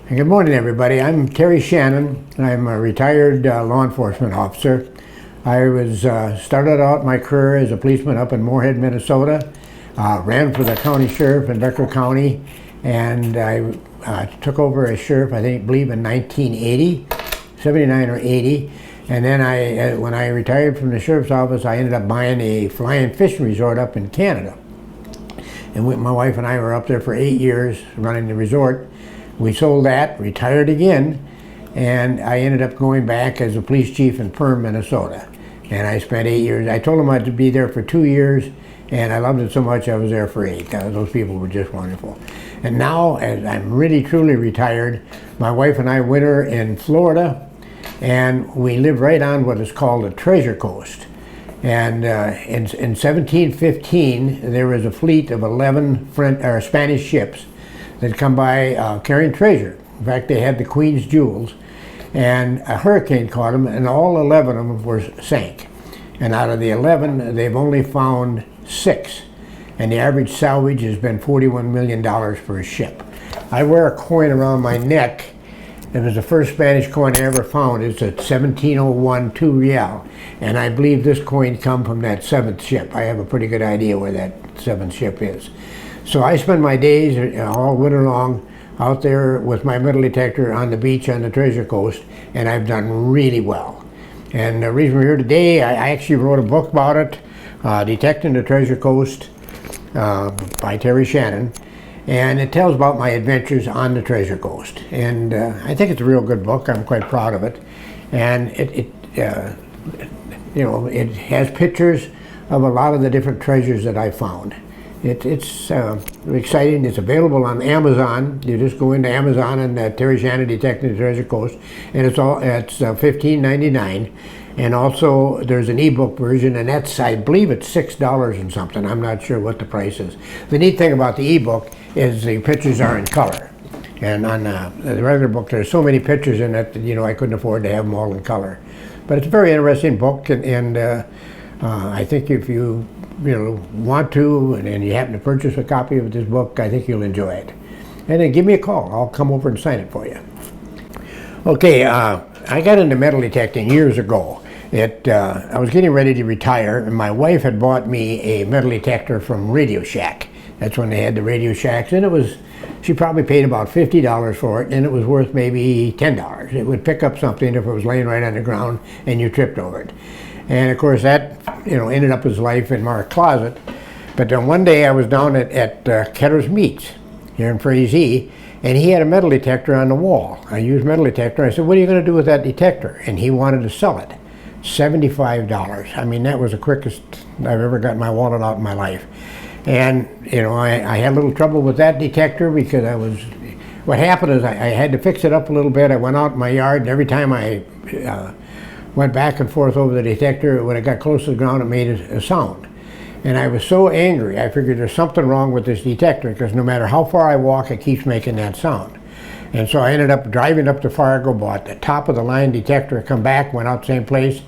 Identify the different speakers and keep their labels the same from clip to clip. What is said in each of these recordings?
Speaker 1: Good morning, everybody. I'm Terry Shannon. I'm a retired law enforcement officer. I was started out my career as a policeman up in Moorhead, Minnesota. Ran for the county sheriff in Becker County, and I took over as sheriff, I believe in 1980, 79 or 80. And then when I retired from the sheriff's office, I ended up buying a flying fishing resort up in Canada. And my wife and I were up there for 8 years running the resort. We sold that, retired again, and I ended up going back as a police chief in Perm, Minnesota. And I spent 8 years. I told them I'd be there for 2 years, and I loved it so much I was there for 8. Those people were just wonderful. And now, as I'm really truly retired, my wife and I winter in Florida, and we live right on what is called the Treasure Coast. And in 1715, there was a fleet of 11 Spanish ships that come by carrying treasure. In fact, they had the Queen's jewels, and a hurricane caught them, and all 11 of them were sank. And out of the 11, they've only found 6, and the average salvage has been $41 million for a ship. I wear a coin around my neck. It was the first Spanish coin I ever found. It's a 1701 2 real, and I believe this coin come from that 7th ship. I have a pretty good idea where that 7th ship is. So I spend my days all winter long out there with my metal detector on the beach on the Treasure Coast, and I've done really well. And the reason we're here today, I actually wrote a book about it, Detecting the Treasure Coast by Terry Shannon, and it tells about my adventures on the Treasure Coast. And I think it's a real good book. I'm quite proud of it. And it has pictures of a lot of the different treasures that I found. It's exciting. It's available on Amazon. You just go into Amazon and Terry Shannon Detecting the Treasure Coast, and it's $15.99. And also there's an ebook version, and I believe it's $6 and something. I'm not sure what the price is. The neat thing about the ebook is the pictures are in color, and on the regular book there's so many pictures in it that I couldn't afford to have them all in color. But it's a very interesting book, and I think if you want to, and you happen to purchase a copy of this book, I think you'll enjoy it. And then give me a call. I'll come over and sign it for you. Okay, I got into metal detecting years ago. I was getting ready to retire, and my wife had bought me a metal detector from Radio Shack. That's when they had the Radio Shacks, and she probably paid about $50 for it, and it was worth maybe $10. It would pick up something if it was laying right on the ground and you tripped over it. And of course that ended up his life in my closet. But then one day I was down at Ketter's Meats here in Frazee, and he had a metal detector on the wall. I used metal detector. I said, "What are you going to do with that detector?" And he wanted to sell it. $75. I mean, that was the quickest I've ever got my wallet out in my life. And I had a little trouble with that detector because what happened is I had to fix it up a little bit. I went out in my yard, and every time I went back and forth over the detector, when it got close to the ground, it made a sound. And I was so angry, I figured there's something wrong with this detector, because no matter how far I walk, it keeps making that sound. And so I ended up driving up to Fargo, bought the top of the line detector, come back, went out the same place,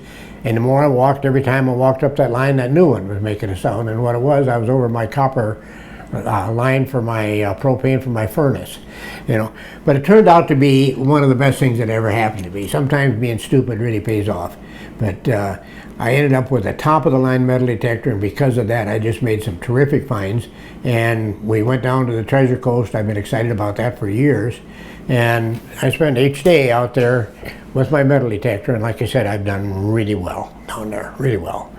Speaker 1: and the more I walked, every time I walked up that line, that new one was making a sound. And what it was, I was over my copper line for my propane for my furnace, But it turned out to be one of the best things that ever happened to me. Sometimes being stupid really pays off. But I ended up with a top-of-the-line metal detector, and because of that, I just made some terrific finds. And we went down to the Treasure Coast. I've been excited about that for years. And I spend each day out there with my metal detector, and like I said, I've done really well down there, really well.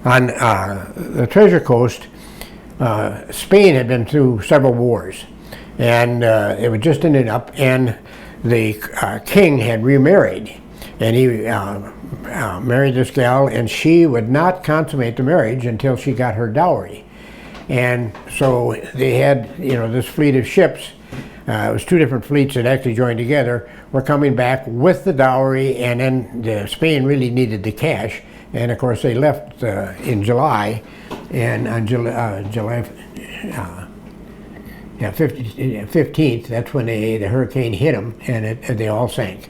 Speaker 1: On the Treasure Coast, Spain had been through several wars, and it was just ended up, and the king had remarried, and he married this gal, and she would not consummate the marriage until she got her dowry. And so they had, this fleet of ships, it was 2 different fleets that actually joined together, were coming back with the dowry, and then Spain really needed the cash. And of course they left in July, and on July 15th, that's when the hurricane hit them, and they all sank.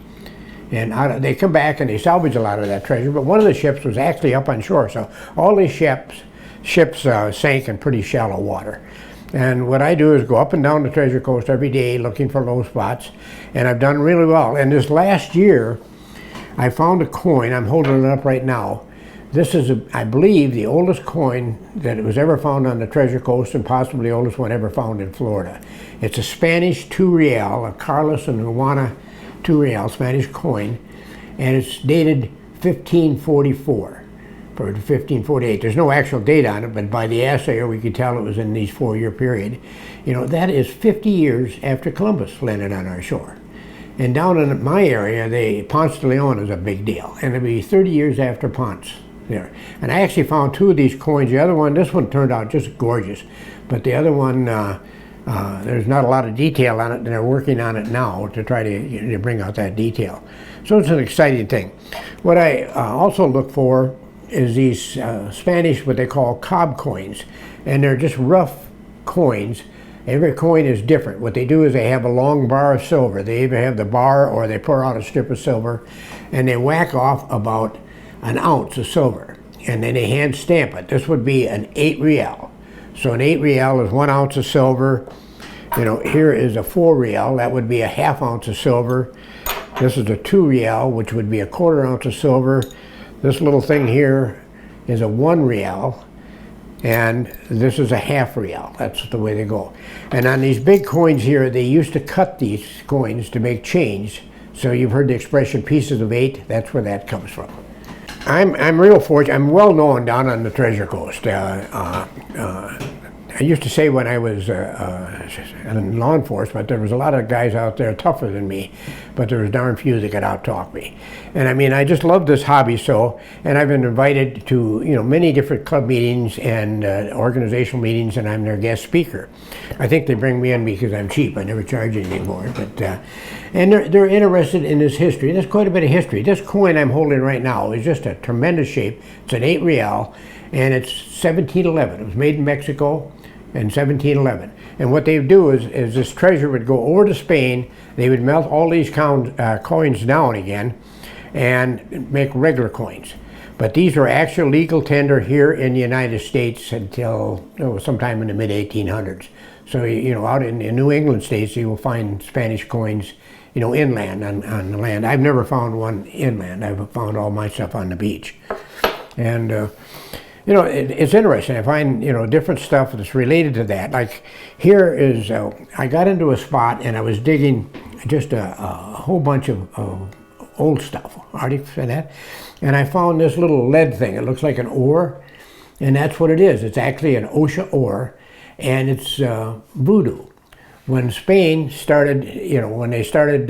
Speaker 1: And they come back and they salvage a lot of that treasure, but one of the ships was actually up on shore, so all these ships sank in pretty shallow water. And what I do is go up and down the Treasure Coast every day looking for low spots, and I've done really well. And this last year, I found a coin. I'm holding it up right now. This is, I believe, the oldest coin that was ever found on the Treasure Coast, and possibly the oldest one ever found in Florida. It's a Spanish 2 real, a Carlos and Juana 2 real Spanish coin, and it's dated 1544 for 1548. There's no actual date on it, but by the assayer we could tell it was in these 4-year period. You know, that is 50 years after Columbus landed on our shore. And down in my area, Ponce de Leon is a big deal, and it'll be 30 years after Ponce there. And I actually found 2 of these coins. The other one, this one turned out just gorgeous, but the other one, there's not a lot of detail on it, and they're working on it now to try to bring out that detail. So it's an exciting thing. What I also look for is these Spanish, what they call Cobb coins, and they're just rough coins. Every coin is different. What they do is they have a long bar of silver. They either have the bar or they pour out a strip of silver, and they whack off about an ounce of silver, and then they hand stamp it. This would be an 8 real. So an 8 real is 1 ounce of silver. You know, here is a 4 real. That would be a ½ ounce of silver. This is a 2 real, which would be a 1/4 ounce of silver. This little thing here is a 1 real. And this is a ½ real. That's the way they go. And on these big coins here, they used to cut these coins to make change. So you've heard the expression pieces of 8. That's where that comes from. I'm real fortunate. I'm well known down on the Treasure Coast. I used to say when I was in law enforcement, there was a lot of guys out there tougher than me, but there was darn few that could out-talk me. And I mean, I just love this hobby so, and I've been invited to, you know, many different club meetings and organizational meetings, and I'm their guest speaker. I think they bring me in because I'm cheap. I never charge anything for it, but and they're interested in this history. There's quite a bit of history. This coin I'm holding right now is just a tremendous shape. It's an 8 real, and it's 1711. It was made in Mexico in 1711. And what they would do is this treasure would go over to Spain. They would melt all these coins down again and make regular coins. But these were actual legal tender here in the United States until sometime in the mid-1800s. So, you know, out in New England states, you will find Spanish coins, you know, inland on the land. I've never found one inland. I've found all my stuff on the beach. And you know, it's interesting. I find, you know, different stuff that's related to that. Like here is, I got into a spot and I was digging just a whole bunch of old stuff, artifacts and that. And I found this little lead thing. It looks like an ore, and that's what it is. It's actually an OSHA ore, and it's voodoo. When Spain started, you know, when they started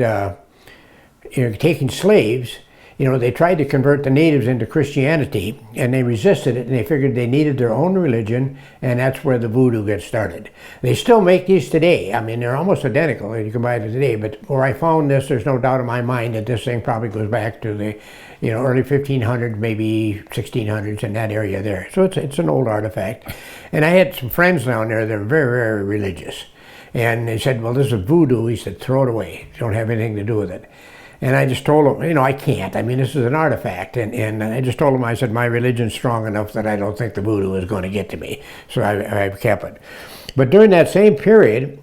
Speaker 1: taking slaves, you know, they tried to convert the natives into Christianity, and they resisted it, and they figured they needed their own religion, and that's where the voodoo gets started. They still make these today. I mean, they're almost identical, and you can buy it today, but where I found this, there's no doubt in my mind that this thing probably goes back to the, you know, early 1500s, maybe 1600s, in that area there. So it's an old artifact. And I had some friends down there that are very, very religious. And they said, well, this is voodoo. He said, throw it away. Don't have anything to do with it. And I just told him, you know, I can't. I mean, this is an artifact. And I just told him, I said, my religion's strong enough that I don't think the voodoo is going to get to me. So I've kept it. But during that same period,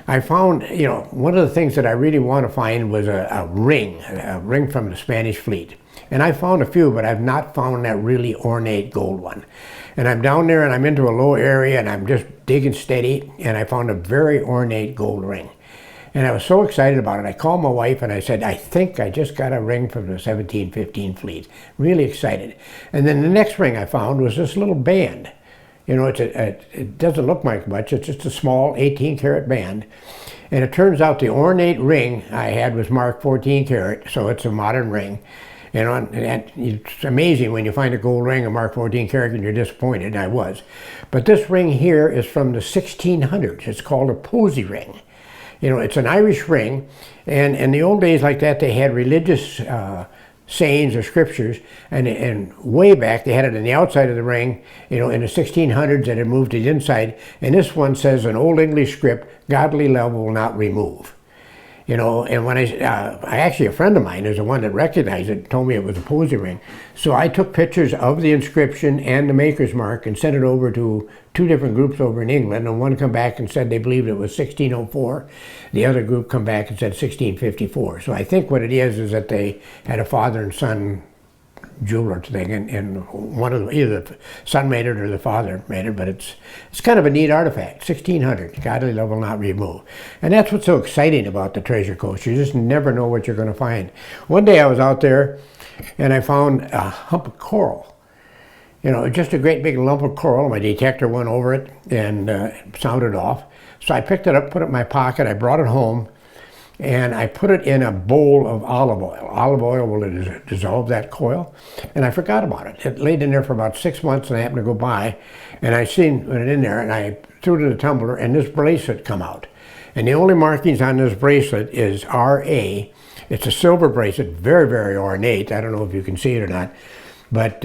Speaker 1: I found, you know, one of the things that I really want to find was a ring from the Spanish fleet. And I found a few, but I've not found that really ornate gold one. And I'm down there and I'm into a low area and I'm just digging steady, and I found a very ornate gold ring. And I was so excited about it. I called my wife and I said, I think I just got a ring from the 1715 fleet. Really excited. And then the next ring I found was this little band. You know, it doesn't look like much. It's just a small 18-karat band. And it turns out the ornate ring I had was marked 14 karat, so it's a modern ring. You know, and it's amazing when you find a gold ring and mark 14 karat and you're disappointed, and I was. But this ring here is from the 1600s. It's called a posy ring. You know, it's an Irish ring, and in the old days like that, they had religious sayings or scriptures, and way back, they had it on the outside of the ring. You know, in the 1600s, it had moved to the inside, and this one says in Old English script, godly love will not remove. You know, and when I actually, a friend of mine is the one that recognized it, told me it was a posy ring. So I took pictures of the inscription and the maker's mark and sent it over to 2 different groups over in England, and one come back and said they believed it was 1604. The other group come back and said 1654. So I think what it is that they had a father and son jeweler thing, and one of them, either the son made it or the father made it, but it's kind of a neat artifact. 1600, godly love will not remove. And that's what's so exciting about the treasure coast. You just never know what you're going to find. One day I was out there and I found a hump of coral. You know, just a great big lump of coral. My detector went over it and sounded off. So I picked it up, put it in my pocket, I brought it home, and I put it in a bowl of olive oil. Olive oil will dissolve that coil, and I forgot about it. It laid in there for about 6 months, and I happened to go by, and I seen it in there, and I threw it in the tumbler, and this bracelet come out. And the only markings on this bracelet is RA. It's a silver bracelet, very, very ornate. I don't know if you can see it or not, but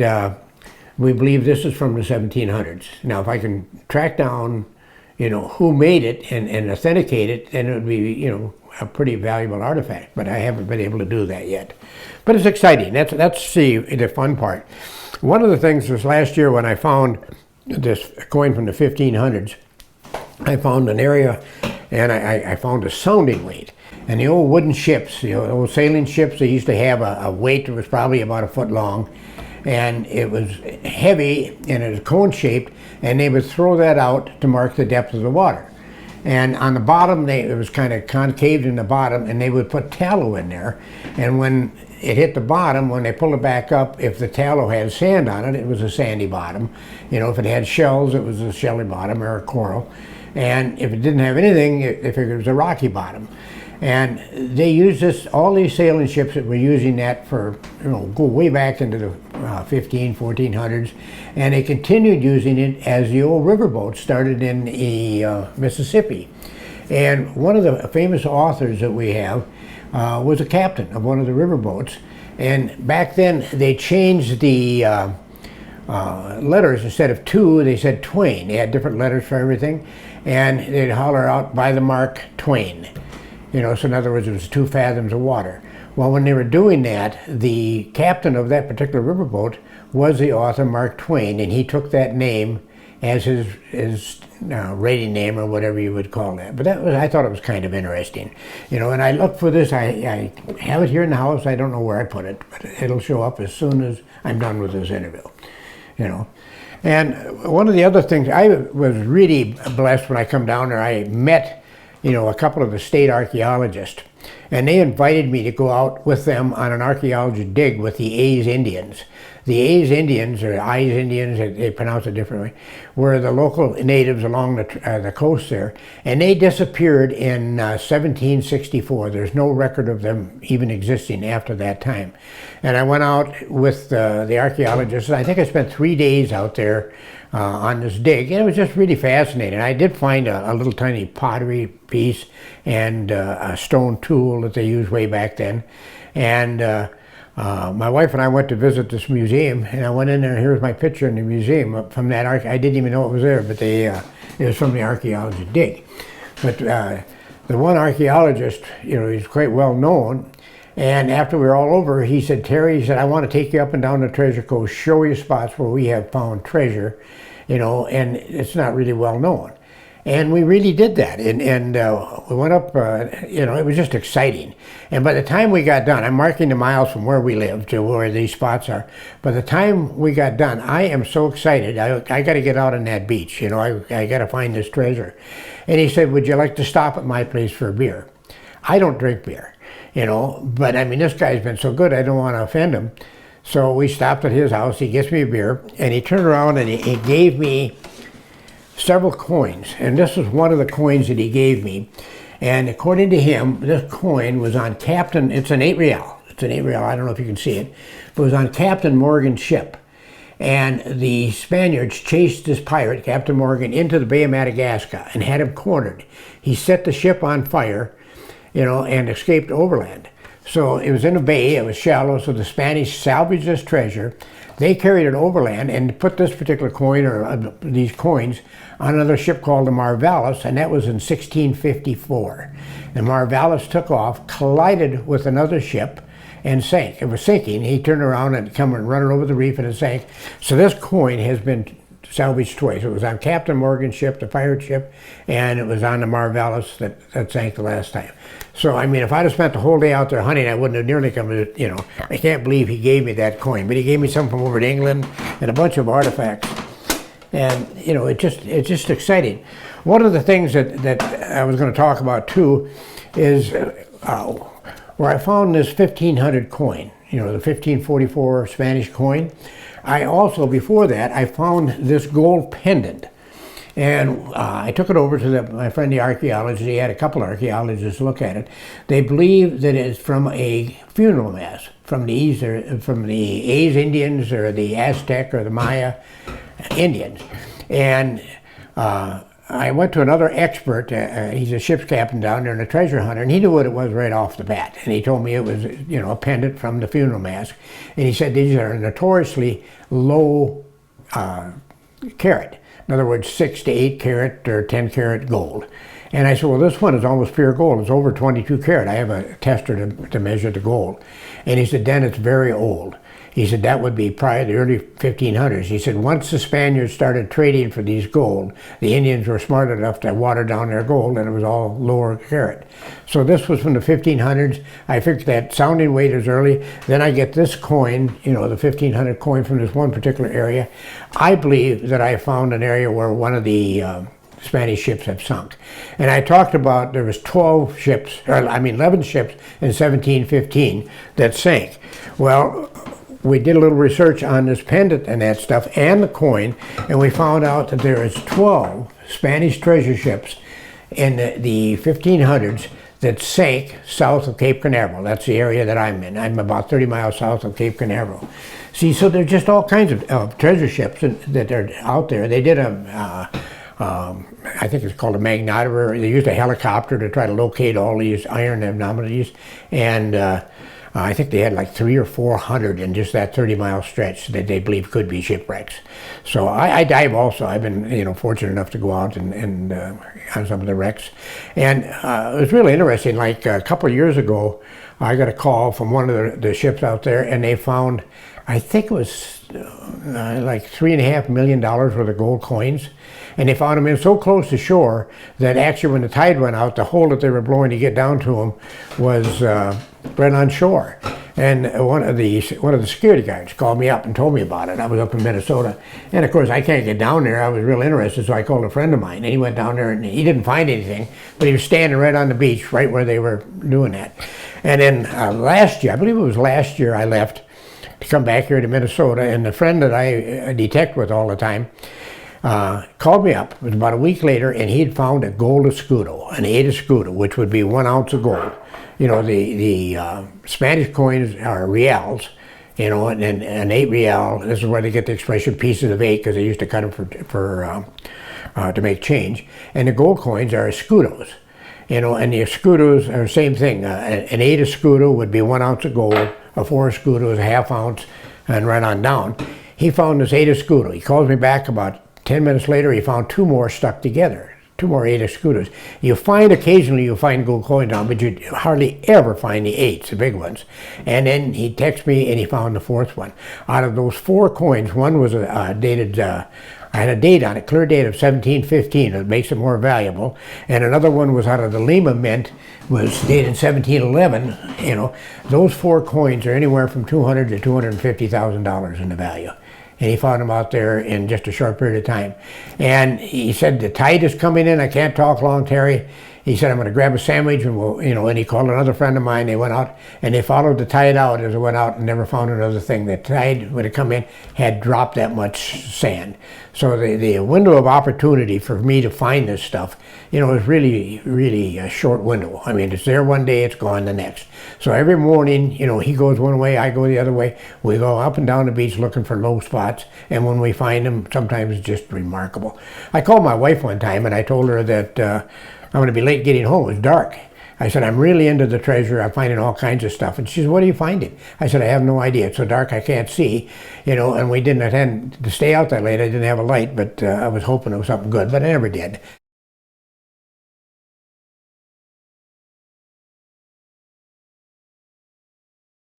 Speaker 1: we believe this is from the 1700s. Now, if I can track down, you know, who made it and authenticate it, then it would be, you know, a pretty valuable artifact, but I haven't been able to do that yet. But it's exciting. That's the fun part. One of the things was last year when I found this coin from the 1500s, I found an area and I found a sounding weight. And the old wooden ships, the old sailing ships, they used to have a weight that was probably about a foot long, and it was heavy and it was cone shaped, and they would throw that out to mark the depth of the water. And on the bottom, it was kind of concaved in the bottom, and they would put tallow in there. And when it hit the bottom, when they pulled it back up, if the tallow had sand on it, it was a sandy bottom. You know, if it had shells, it was a shelly bottom or a coral. And if it didn't have anything, they figured it was a rocky bottom. And they used this, all these sailing ships that were using that for, you know, go way back into the 1400s, and they continued using it as the old riverboats started in the Mississippi. And one of the famous authors that we have was a captain of one of the riverboats, and back then they changed the letters. Instead of two, they said Twain. They had different letters for everything, and they'd holler out, "By the mark, Twain." You know, so in other words, it was 2 fathoms of water. Well, when they were doing that, the captain of that particular riverboat was the author Mark Twain, and he took that name as his rating name, or whatever you would call that. But I thought it was kind of interesting. You know, and I looked for this. I have it here in the house. I don't know where I put it, but it'll show up as soon as I'm done with this interview. You know. And one of the other things, I was really blessed when I come down there. I met, you know, a couple of the state archaeologists, and they invited me to go out with them on an archaeology dig with the A's Indians. The A's Indians, or I's Indians, they pronounce it differently, were the local natives along the coast there, and they disappeared in 1764. There's no record of them even existing after that time. And I went out with the archaeologists, and I think I spent 3 days out there on this dig, and it was just really fascinating. I did find a little tiny pottery piece and a stone tool that they used way back then. And my wife and I went to visit this museum, and I went in there, and here's my picture in the museum from that I didn't even know it was there, but it was from the archaeology dig. But the one archaeologist, you know, he's quite well known, and after we were all over, he said, "Terry," he said, "I want to take you up and down the treasure coast, show you spots where we have found treasure, you know, and it's not really well known." And we really did that, and we went up, you know, it was just exciting. And by the time we got done, I'm marking the miles from where we live to where these spots are. By the time we got done, I am so excited. I got to get out on that beach, you know, I got to find this treasure. And he said, "Would you like to stop at my place for a beer?" I don't drink beer, you know, but I mean, this guy's been so good, I don't want to offend him. So we stopped at his house, he gets me a beer, and he turned around and he gave me several coins, and this was one of the coins that he gave me. And according to him, this coin was on Captain, it's an 8 real. It's an 8 real, I don't know if you can see it, but it was on Captain Morgan's ship. And the Spaniards chased this pirate, Captain Morgan, into the Bay of Madagascar and had him cornered. He set the ship on fire, you know, and escaped overland. So it was in a bay, it was shallow, so the Spanish salvaged this treasure. They carried it overland and put this particular coin, or these coins, on another ship called the Marvalis, and that was in 1654. The Marvalis took off, collided with another ship, and sank. It was sinking. He turned around and come and running over the reef, and it sank. So this coin has been salvaged twice. It was on Captain Morgan's ship, the pirate ship, and it was on the Marvalis that sank the last time. So, I mean, if I'd have spent the whole day out there hunting, I wouldn't have nearly come to, you know, I can't believe he gave me that coin. But he gave me some from over to England and a bunch of artifacts. And, you know, it's just exciting. One of the things that I was going to talk about, too, is where I found this 1500 coin, you know, the 1544 Spanish coin. I also, before that, I found this gold pendant. And I took it over to my friend the archaeologist. He had a couple of archaeologists look at it. They believe that it's from a funeral mass from the A's Indians or the Aztec or the Maya Indians. And I went to another expert. He's a ship's captain down there and a treasure hunter, and he knew what it was right off the bat. And he told me it was, you know, a pendant from the funeral mask. And he said these are notoriously low carat. In other words, 6 to 8 carat or 10 carat gold. And I said, well, this one is almost pure gold. It's over 22 carat. I have a tester to measure the gold. And he said, then it's very old. He said that would be probably the early 1500s. He said once the Spaniards started trading for these gold, the Indians were smart enough to water down their gold, and it was all lower carat. So this was from the 1500s. I figured that sounding weight is early. Then I get this coin, you know, the 1500 coin from this one particular area. I believe that I found an area where one of the Spanish ships have sunk. And I talked about there was 11 ships in 1715 that sank. Well, we did a little research on this pendant and that stuff and the coin, and we found out that there is 12 Spanish treasure ships in the 1500s that sank south of Cape Canaveral. That's the area that I'm in. I'm about 30 miles south of Cape Canaveral. See, so there's just all kinds of treasure ships that are out there. They did I think it's called a magnometer. They used a helicopter to try to locate all these iron anomalies, and I think they had like 300 or 400 in just that 30-mile stretch that they believe could be shipwrecks. So I dive also. I've been, you know, fortunate enough to go out and on some of the wrecks. And it was really interesting. Like a couple of years ago, I got a call from one of the ships out there, and they found, I think it was like $3.5 million worth of gold coins. And they found them in so close to shore that actually when the tide went out, the hole that they were blowing to get down to them was right on shore. And one of the security guards called me up and told me about it. I was up in Minnesota. And of course I can't get down there. I was real interested, so I called a friend of mine, and he went down there and he didn't find anything, but he was standing right on the beach, right where they were doing that. And then last year, I believe it was last year, I left to come back here to Minnesota, and the friend that I detect with all the time called me up. It was about a week later, and he had found a gold escudo, an 8 escudo, which would be 1 ounce of gold. You know, the Spanish coins are reals, you know, and an 8 real, this is where they get the expression pieces of 8, because they used to cut them to make change. And the gold coins are escudos, you know, and the escudos are the same thing. An 8 escudo would be 1 ounce of gold, a 4 escudo is a ½ ounce, and right on down. He found this 8 escudo. He calls me back about 10 minutes later. He found 2 more stuck together, 2 more 8 escudos. Occasionally you find gold coins on, but you hardly ever find the 8s, the big ones. And then he texted me and he found the 4th one. Out of those 4 coins, one was dated, I had a date on it, clear date of 1715, it makes it more valuable. And another one was out of the Lima Mint, was dated 1711. You know, those 4 coins are anywhere from $200,000 to $250,000 in the value. And he found them out there in just a short period of time. And he said, the tide is coming in, I can't talk long, Terry. He said, I'm going to grab a sandwich, and we'll, you know, and he called another friend of mine. They went out, and they followed the tide out as it went out and never found another thing. The tide, when it come in, had dropped that much sand. So the window of opportunity for me to find this stuff, you know, is really, really a short window. I mean, it's there one day, it's gone the next. So every morning, you know, he goes one way, I go the other way. We go up and down the beach looking for low spots, and when we find them, sometimes it's just remarkable. I called my wife one time, and I told her that I'm going to be late getting home. It was dark. I said, I'm really into the treasure. I'm finding all kinds of stuff. And she said, what are you finding? I said, I have no idea. It's so dark I can't see, and we didn't intend to stay out that late. I didn't have a light, but I was hoping it was something good, but I never did.